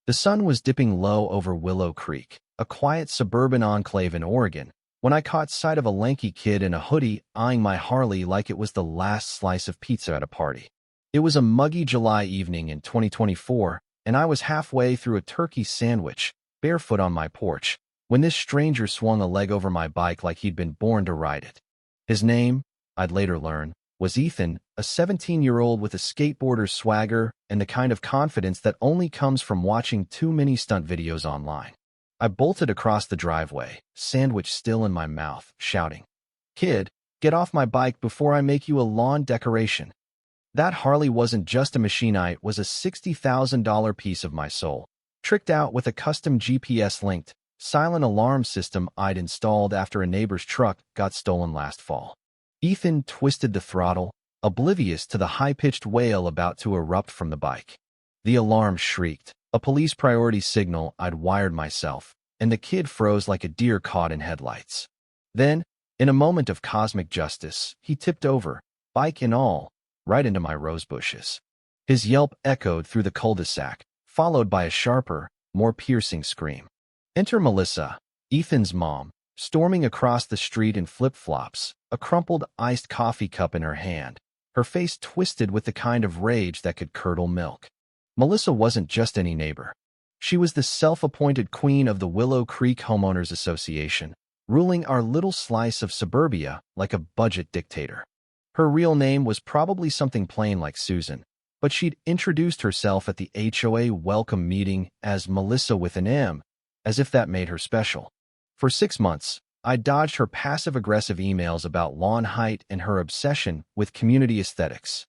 The sun was dipping low over Willow Creek, a quiet suburban enclave in Oregon, when I caught sight of a lanky kid in a hoodie eyeing my Harley like it was the last slice of pizza at a party. It was a muggy July evening in 2024, and I was halfway through a turkey sandwich, barefoot on my porch, when this stranger swung a leg over my bike like he'd been born to ride it. His name, I'd later learn, was Ethan, a 17-year-old with a skateboarder's swagger and the kind of confidence that only comes from watching too many stunt videos online. I bolted across the driveway, sandwich still in my mouth, shouting, "Kid, get off my bike before I make you a lawn decoration." That Harley wasn't just a machine, it was a $60,000 piece of my soul, tricked out with a custom GPS-linked, silent alarm system I'd installed after a neighbor's truck got stolen last fall. Ethan twisted the throttle, oblivious to the high-pitched wail about to erupt from the bike. The alarm shrieked, a police priority signal I'd wired myself, and the kid froze like a deer caught in headlights. Then, in a moment of cosmic justice, he tipped over, bike and all, right into my rose bushes. His yelp echoed through the cul-de-sac, followed by a sharper, more piercing scream. Enter Melissa, Ethan's mom, storming across the street in flip-flops, a crumpled iced coffee cup in her hand, her face twisted with the kind of rage that could curdle milk. Melissa wasn't just any neighbor. She was the self-appointed queen of the Willow Creek Homeowners Association, ruling our little slice of suburbia like a budget dictator. Her real name was probably something plain like Susan, but she'd introduced herself at the HOA welcome meeting as Melissa with an M, as if that made her special. For 6 months, I dodged her passive-aggressive emails about lawn height and her obsession with community aesthetics.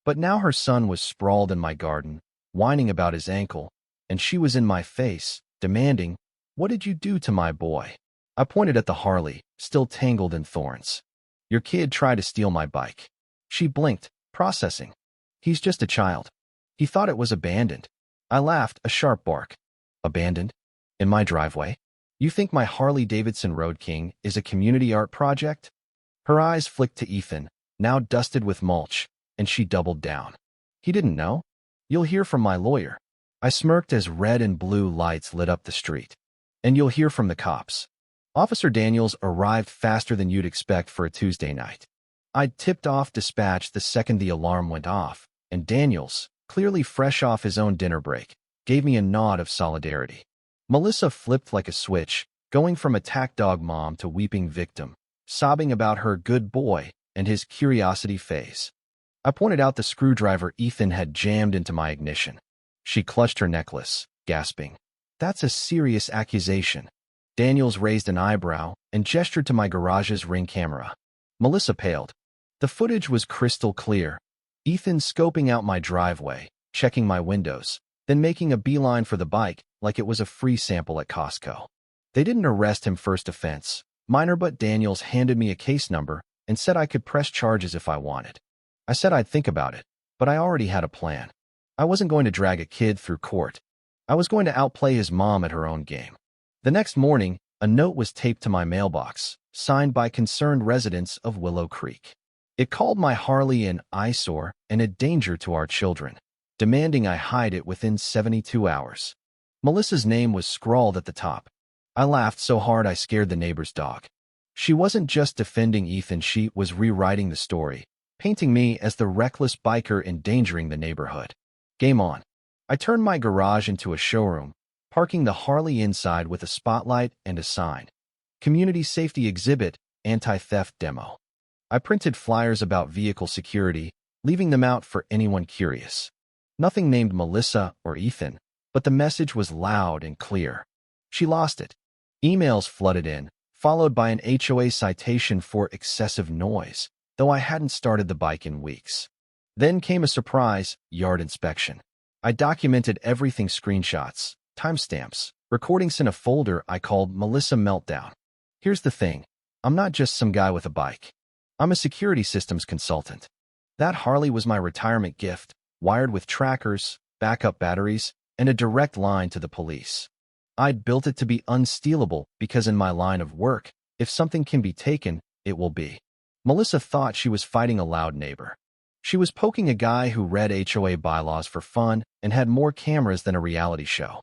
But now her son was sprawled in my garden, whining about his ankle, and she was in my face, demanding, "What did you do to my boy?" I pointed at the Harley, still tangled in thorns. "Your kid tried to steal my bike." She blinked, processing. "He's just a child. He thought it was abandoned." I laughed, a sharp bark. "Abandoned? In my driveway? You think my Harley-Davidson Road King is a community art project?" Her eyes flicked to Ethan, now dusted with mulch, and she doubled down. "He didn't know? You'll hear from my lawyer." I smirked as red and blue lights lit up the street. "And you'll hear from the cops." Officer Daniels arrived faster than you'd expect for a Tuesday night. I'd tipped off dispatch the second the alarm went off, and Daniels, clearly fresh off his own dinner break, gave me a nod of solidarity. Melissa flipped like a switch, going from attack dog mom to weeping victim, sobbing about her good boy and his curiosity phase. I pointed out the screwdriver Ethan had jammed into my ignition. She clutched her necklace, gasping, "That's a serious accusation." Daniels raised an eyebrow and gestured to my garage's Ring camera. Melissa paled. The footage was crystal clear. Ethan scoping out my driveway, checking my windows, then making a beeline for the bike like it was a free sample at Costco. They didn't arrest him first offense, minor, but Daniels handed me a case number and said I could press charges if I wanted. I said I'd think about it, but I already had a plan. I wasn't going to drag a kid through court. I was going to outplay his mom at her own game. The next morning, a note was taped to my mailbox, signed by concerned residents of Willow Creek. It called my Harley an eyesore and a danger to our children, demanding I hide it within 72 hours. Melissa's name was scrawled at the top. I laughed so hard I scared the neighbor's dog. She wasn't just defending Ethan, she was rewriting the story, painting me as the reckless biker endangering the neighborhood. Game on. I turned my garage into a showroom, parking the Harley inside with a spotlight and a sign. Community Safety Exhibit, Anti-Theft Demo. I printed flyers about vehicle security, leaving them out for anyone curious. Nothing named Melissa or Ethan, but the message was loud and clear. She lost it. Emails flooded in, followed by an HOA citation for excessive noise, though I hadn't started the bike in weeks. Then came a surprise yard inspection. I documented everything: screenshots, timestamps, recordings in a folder I called Melissa Meltdown. Here's the thing. I'm not just some guy with a bike. I'm a security systems consultant. That Harley was my retirement gift, wired with trackers, backup batteries, and a direct line to the police. I'd built it to be unstealable because in my line of work, if something can be taken, it will be. Melissa thought she was fighting a loud neighbor. She was poking a guy who read HOA bylaws for fun and had more cameras than a reality show.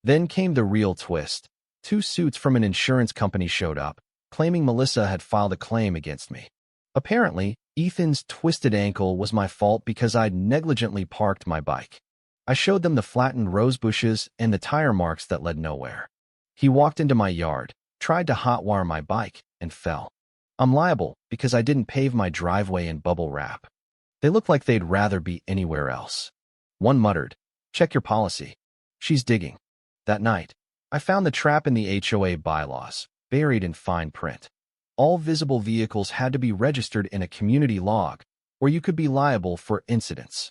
Then came the real twist. Two suits from an insurance company showed up, claiming Melissa had filed a claim against me. Apparently, Ethan's twisted ankle was my fault because I'd negligently parked my bike. I showed them the flattened rose bushes and the tire marks that led nowhere. He walked into my yard, tried to hotwire my bike, and fell. I'm liable because I didn't pave my driveway in bubble wrap. They look like they'd rather be anywhere else. One muttered, "Check your policy." She's digging. That night, I found the trap in the HOA bylaws, buried in fine print. All visible vehicles had to be registered in a community log, or you could be liable for incidents.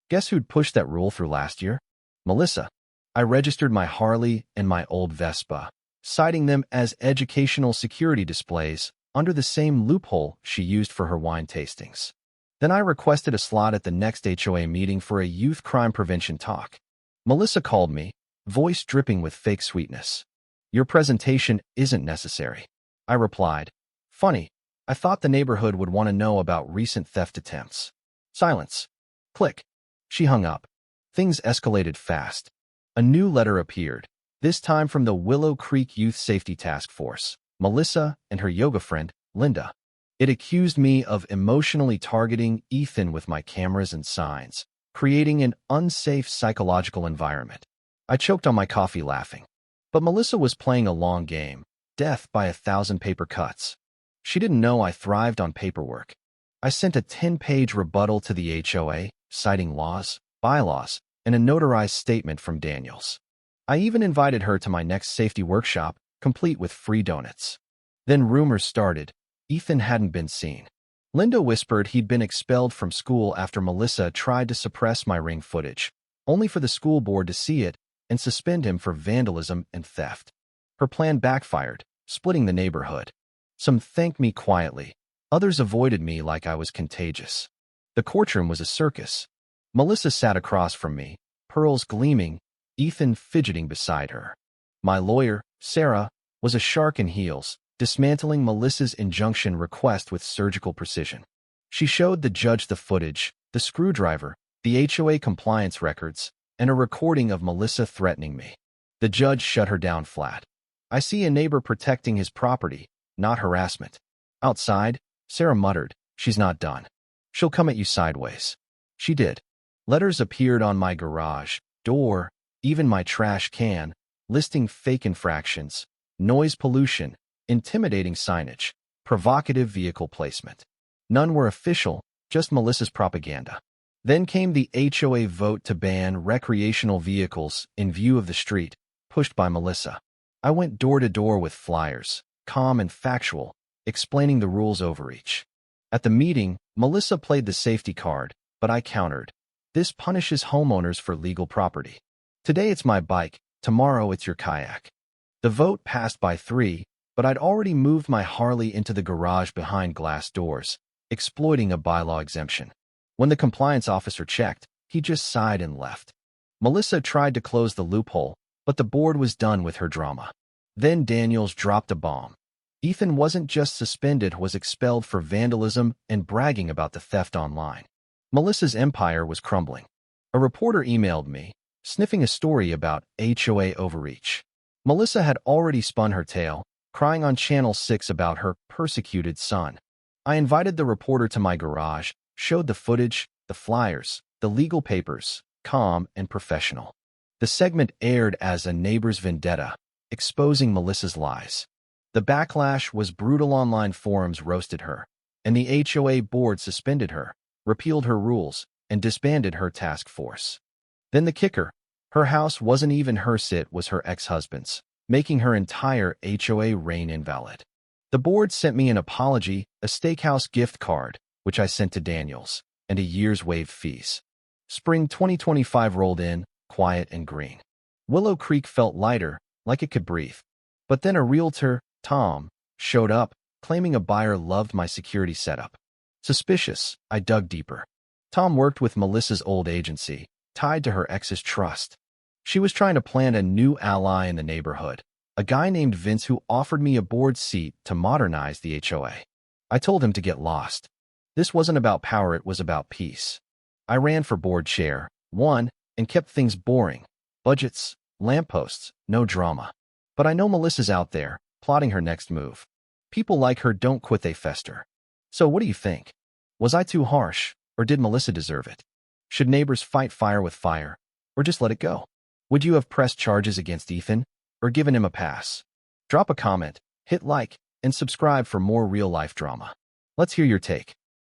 Guess who'd pushed that rule through last year? Melissa. I registered my Harley and my old Vespa, citing them as educational security displays under the same loophole she used for her wine tastings. Then I requested a slot at the next HOA meeting for a youth crime prevention talk. Melissa called me, voice dripping with fake sweetness. "Your presentation isn't necessary." I replied, "Funny, I thought the neighborhood would want to know about recent theft attempts." Silence. Click. She hung up. Things escalated fast. A new letter appeared, this time from the Willow Creek Youth Safety Task Force, Melissa and her yoga friend, Linda. It accused me of emotionally targeting Ethan with my cameras and signs, creating an unsafe psychological environment. I choked on my coffee laughing. But Melissa was playing a long game, death by 1,000 paper cuts. She didn't know I thrived on paperwork. I sent a 10-page rebuttal to the HOA, citing laws, bylaws, and a notarized statement from Daniels. I even invited her to my next safety workshop, complete with free donuts. Then rumors started. Ethan hadn't been seen. Linda whispered he'd been expelled from school after Melissa tried to suppress my ring footage, only for the school board to see it and suspend him for vandalism and theft. Her plan backfired, splitting the neighborhood. Some thanked me quietly. Others avoided me like I was contagious. The courtroom was a circus. Melissa sat across from me, pearls gleaming, Ethan fidgeting beside her. My lawyer, Sarah, was a shark in heels, dismantling Melissa's injunction request with surgical precision. She showed the judge the footage, the screwdriver, the HOA compliance records, and a recording of Melissa threatening me. The judge shut her down flat. "I see a neighbor protecting his property, not harassment." Outside, Sarah muttered, "She's not done. She'll come at you sideways." She did. Letters appeared on my garage door, even my trash can, listing fake infractions, noise pollution, intimidating signage, provocative vehicle placement. None were official, just Melissa's propaganda. Then came the HOA vote to ban recreational vehicles in view of the street, pushed by Melissa. I went door to door with flyers, calm and factual, explaining the rules overreach. At the meeting, Melissa played the safety card, but I countered. This punishes homeowners for legal property. Today it's my bike, tomorrow it's your kayak. The vote passed by 3, but I'd already moved my Harley into the garage behind glass doors, exploiting a bylaw exemption. When the compliance officer checked, he just sighed and left. Melissa tried to close the loophole, but the board was done with her drama. Then Daniels dropped a bomb. Ethan wasn't just suspended, was expelled for vandalism and bragging about the theft online. Melissa's empire was crumbling. A reporter emailed me, sniffing a story about HOA overreach. Melissa had already spun her tale, crying on Channel 6 about her persecuted son. I invited the reporter to my garage, showed the footage, the flyers, the legal papers, calm and professional. The segment aired as a neighbor's vendetta, exposing Melissa's lies. The backlash was brutal. Online forums roasted her, and the HOA board suspended her, repealed her rules, and disbanded her task force. Then the kicker. Her house wasn't even hers, it was her ex-husband's, making her entire HOA reign invalid. The board sent me an apology, a steakhouse gift card, which I sent to Daniels, and a year's waived fees. Spring 2025 rolled in, quiet and green. Willow Creek felt lighter, like it could breathe. But then a realtor, Tom, showed up, claiming a buyer loved my security setup. Suspicious, I dug deeper. Tom worked with Melissa's old agency, tied to her ex's trust. She was trying to plant a new ally in the neighborhood, a guy named Vince who offered me a board seat to modernize the HOA. I told him to get lost. This wasn't about power, it was about peace. I ran for board chair, won, and kept things boring. Budgets, Lampposts, no drama. But I know Melissa's out there, plotting her next move. People like her don't quit, they fester. So what do you think? Was I too harsh, or did Melissa deserve it? Should neighbors fight fire with fire, or just let it go? Would you have pressed charges against Ethan, or given him a pass? Drop a comment, hit like, and subscribe for more real-life drama. Let's hear your take.